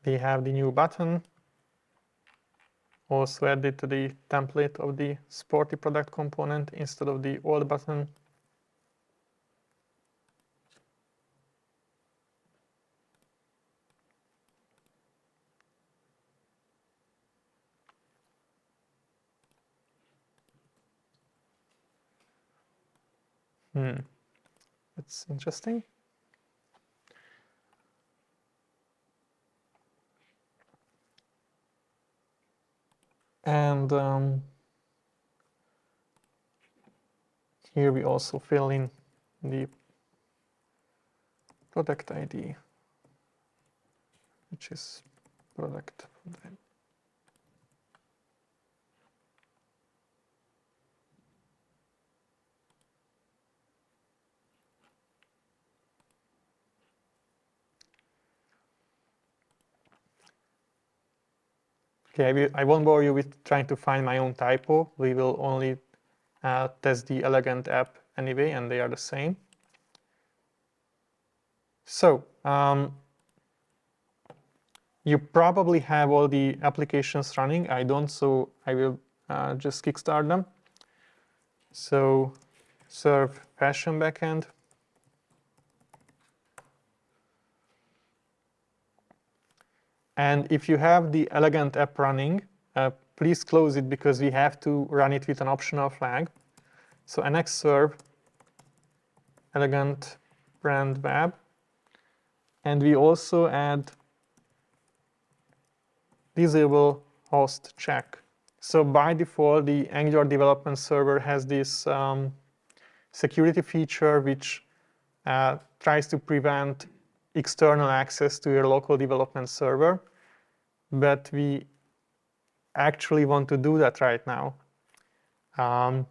We have the new button, also added to the template of the sporty product component instead of the old button. That's interesting. And here we also fill in the product ID, which is product. Okay, I won't bore you with trying to find my own typo. We will only test the elegant app anyway, and they are the same. So, you probably have all the applications running. I don't, so I will just kickstart them. So, serve fashion backend. And if you have the elegant app running, please close it because we have to run it with an optional flag. So nx serve elegant brand web. And we also add disable host check. So by default, the Angular development server has this security feature which tries to prevent external access to your local development server. But we actually want to do that right now. While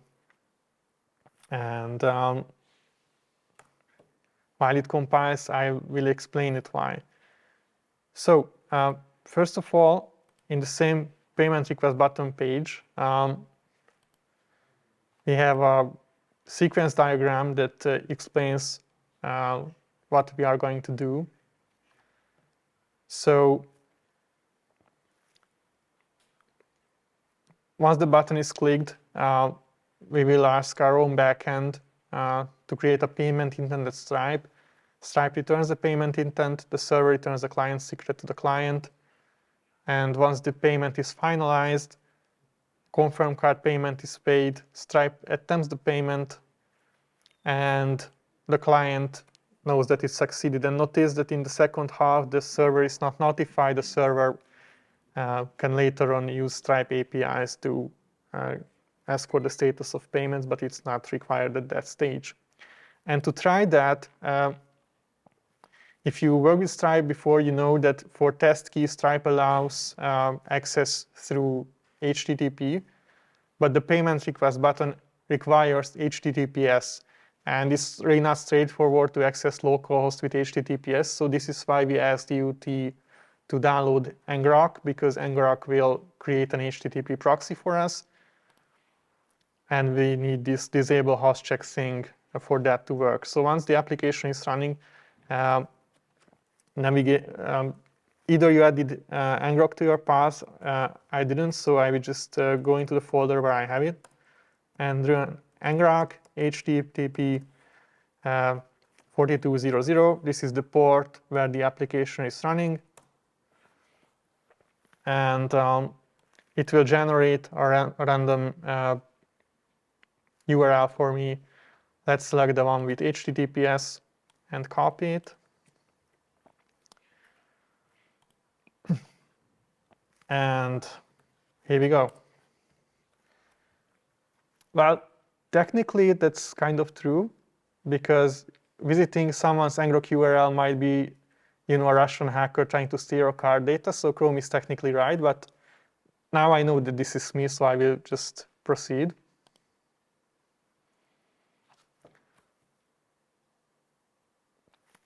it compiles, I will explain it why. So first of all, in the same payment request button page, we have a sequence diagram that explains what we are going to do. So once the button is clicked, we will ask our own backend to create a payment intent at Stripe. Stripe returns the payment intent, the server returns the client secret to the client, and once the payment is finalized, confirm card payment is paid, Stripe attempts the payment, and the client knows that it succeeded. And notice that in the second half, the server is not notified. The server can later on use Stripe APIs to ask for the status of payments, but it's not required at that stage. And to try that, if you work with Stripe before, you know that for test keys, Stripe allows access through HTTP, but the payment request button requires HTTPS. And it's really not straightforward to access localhost with HTTPS. So this is why we asked you to download ngrok, because ngrok will create an HTTP proxy for us. And we need this disable host check thing for that to work. So once the application is running, either you added ngrok to your path, I didn't, so I will just go into the folder where I have it and run ngrok http 4200. This is the port where the application is running. And it will generate a random URL for me. Let's select the one with HTTPS and copy it. And here we go. Well, technically that's kind of true, because visiting someone's ngrok URL might be, a Russian hacker trying to steal your card data, so Chrome is technically right, but now I know that this is me, so I will just proceed.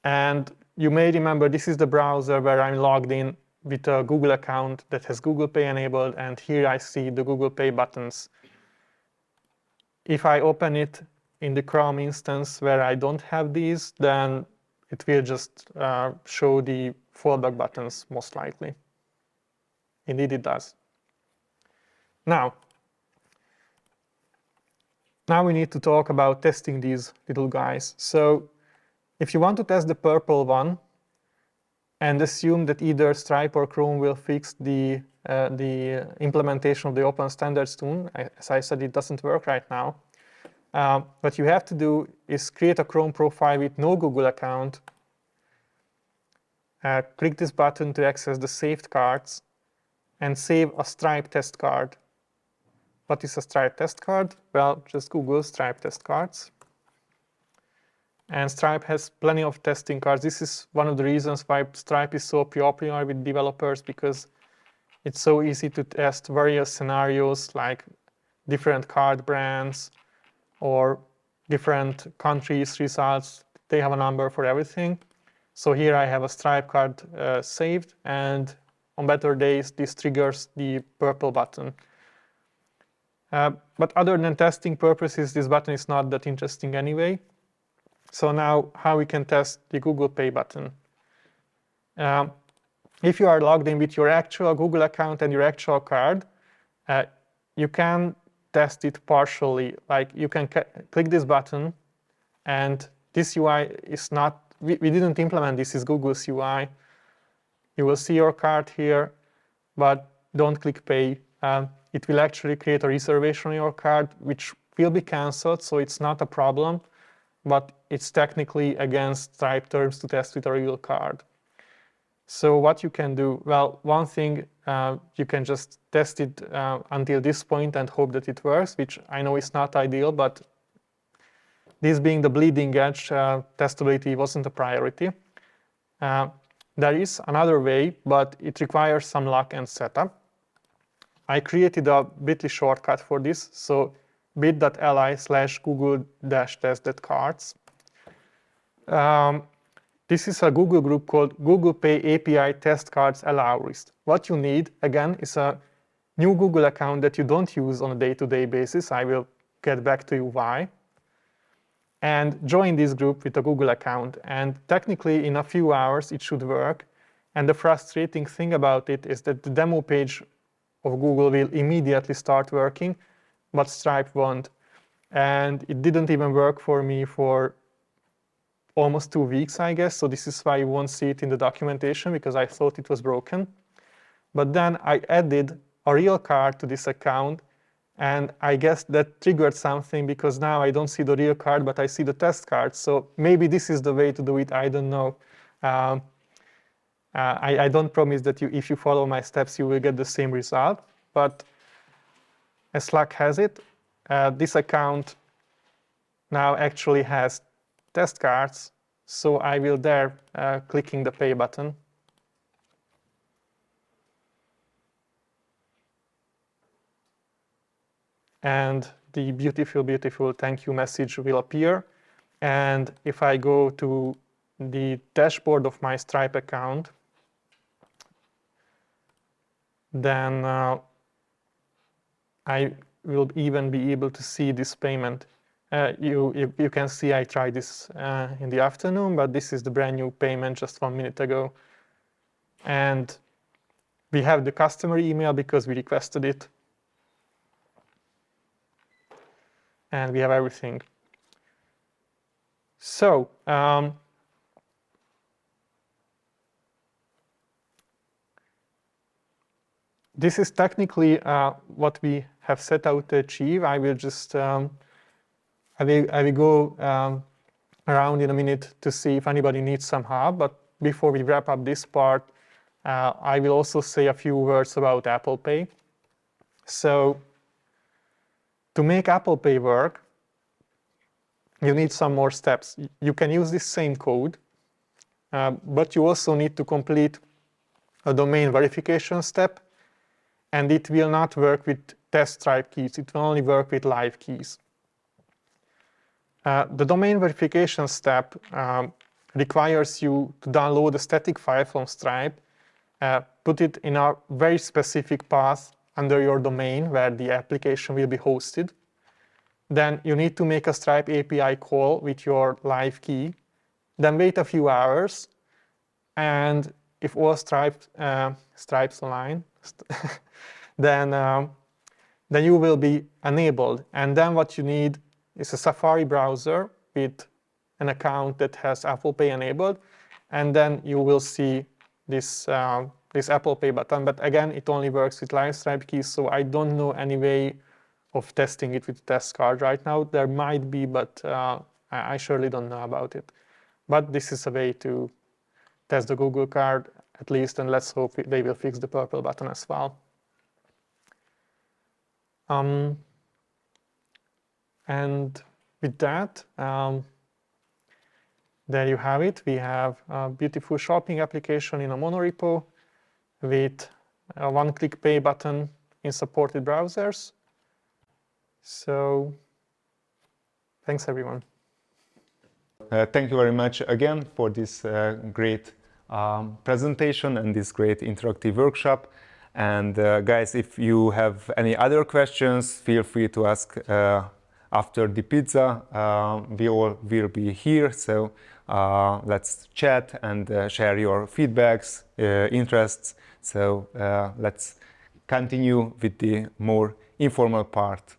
And you may remember this is the browser where I'm logged in with a Google account that has Google Pay enabled, and here I see the Google Pay buttons. If I open it in the Chrome instance where I don't have these, then it will just show the fallback buttons most likely. Indeed it does. Now we need to talk about testing these little guys. So if you want to test the purple one and assume that either Stripe or Chrome will fix the implementation of the open standards tool, as I said, it doesn't work right now. What you have to do is create a Chrome profile with no Google account. Click this button to access the saved cards and save a Stripe test card. what is a Stripe test card? Well, just Google Stripe test cards. And Stripe has plenty of testing cards. This is one of the reasons why Stripe is so popular with developers, because it's so easy to test various scenarios like different card brands or different countries' results. They have a number for everything. So here I have a Stripe card saved, and on better days, this triggers the purple button. But other than testing purposes, this button is not that interesting anyway. So now how we can test the Google Pay button. If you are logged in with your actual Google account and your actual card, you can test it partially. Like you can click this button, and this UI is not, we didn't implement this, is Google's UI. You will see your card here, but don't click pay. It will actually create a reservation on your card, which will be canceled, so it's not a problem, but it's technically against Stripe terms to test with a real card. So what you can do, well, one thing, you can just test it until this point and hope that it works, which I know is not ideal, but this being the bleeding edge, testability wasn't a priority. There is another way, but it requires some luck and setup. I created a bit.ly shortcut for this, so bit.ly/google-test.cards. This is a Google group called Google Pay API Test Cards Labworx. What you need, again, is a new Google account that you don't use on a day-to-day basis. I will get back to you why. And join this group with a Google account. And technically, in a few hours, it should work. And the frustrating thing about it is that the demo page of Google will immediately start working, but Stripe won't. And it didn't even work for me for almost 2 weeks, I guess. So this is why you won't see it in the documentation, because I thought it was broken. But then I added a real card to this account, and I guess that triggered something, because now I don't see the real card, but I see the test card. So maybe this is the way to do it. I don't know. I don't promise that if you follow my steps, you will get the same result. But as luck has it, this account now actually has test cards. So I will there clicking the pay button. And the beautiful, beautiful thank you message will appear. And if I go to the dashboard of my Stripe account, then I will even be able to see this payment. You can see I tried this in the afternoon, but this is the brand new payment just 1 minute ago. And we have the customer email because we requested it. And we have everything. So, this is technically what we have set out to achieve. I will just, I will go around in a minute to see if anybody needs some help. But before we wrap up this part, I will also say a few words about Apple Pay. So, to make Apple Pay work, you need some more steps. You can use this same code, but you also need to complete a domain verification step, and it will not work with test Stripe keys. It will only work with live keys. The domain verification step requires you to download a static file from Stripe, put it in a very specific path under your domain where the application will be hosted. Then you need to make a Stripe API call with your live key. Then wait a few hours, and if all stripes align, then you will be enabled. And then what you need is a Safari browser with an account that has Apple Pay enabled, and then you will see this this Apple Pay button. But again, it only works with live Stripe keys, so I don't know any way of testing it with the test card right now. There might be, but I surely don't know about it. But this is a way to test the Google card, at least, and let's hope they will fix the purple button as well. And with that, there you have it. We have a beautiful shopping application in a monorepo with a one-click pay button in supported browsers. So thanks, everyone. Thank you very much again for this great presentation and this great interactive workshop. And guys, if you have any other questions, feel free to ask after the pizza. We all will be here, so let's chat and share your feedbacks, interests. So let's continue with the more informal part.